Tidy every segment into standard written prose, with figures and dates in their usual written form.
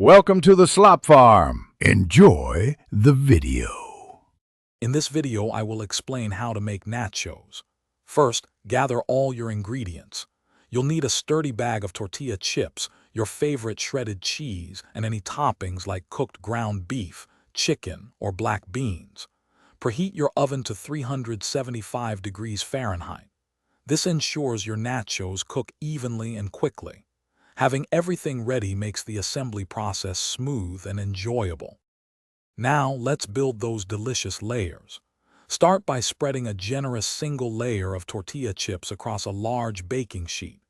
Welcome to the Slop Farm. Enjoy the video. In this video, I will explain how to make nachos. First, gather all your ingredients. You'll need a sturdy bag of tortilla chips, your favorite shredded cheese, and any toppings like cooked ground beef, chicken, or black beans. Preheat your oven to 375 degrees Fahrenheit. This ensures your nachos cook evenly and quickly. Having everything ready makes the assembly process smooth and enjoyable. Now, let's build those delicious layers. Start by spreading a generous single layer of tortilla chips across a large baking sheet.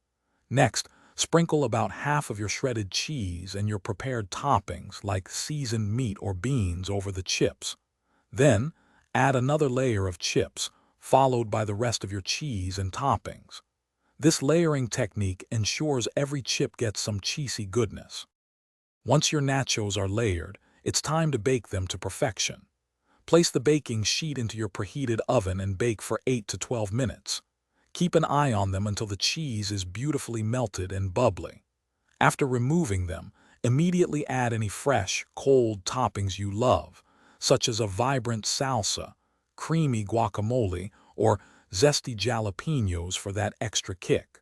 Next, sprinkle about half of your shredded cheese and your prepared toppings like seasoned meat or beans over the chips. Then, add another layer of chips, followed by the rest of your cheese and toppings. This layering technique ensures every chip gets some cheesy goodness. Once your nachos are layered, it's time to bake them to perfection. Place the baking sheet into your preheated oven and bake for 8 to 12 minutes. Keep an eye on them until the cheese is beautifully melted and bubbly. After removing them, immediately add any fresh, cold toppings you love, such as a vibrant salsa, creamy guacamole, or zesty jalapenos for that extra kick.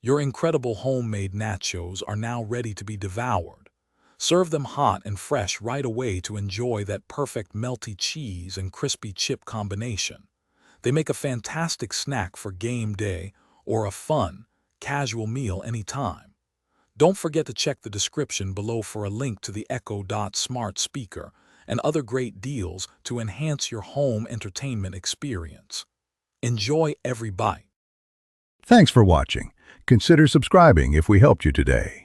Your incredible homemade nachos are now ready to be devoured. Serve them hot and fresh right away to enjoy that perfect melty cheese and crispy chip combination. They make a fantastic snack for game day or a fun, casual meal anytime. Don't forget to check the description below for a link to the Echo Dot smart speaker and other great deals to enhance your home entertainment experience. Enjoy every bite. Thanks for watching. Consider subscribing if we helped you today.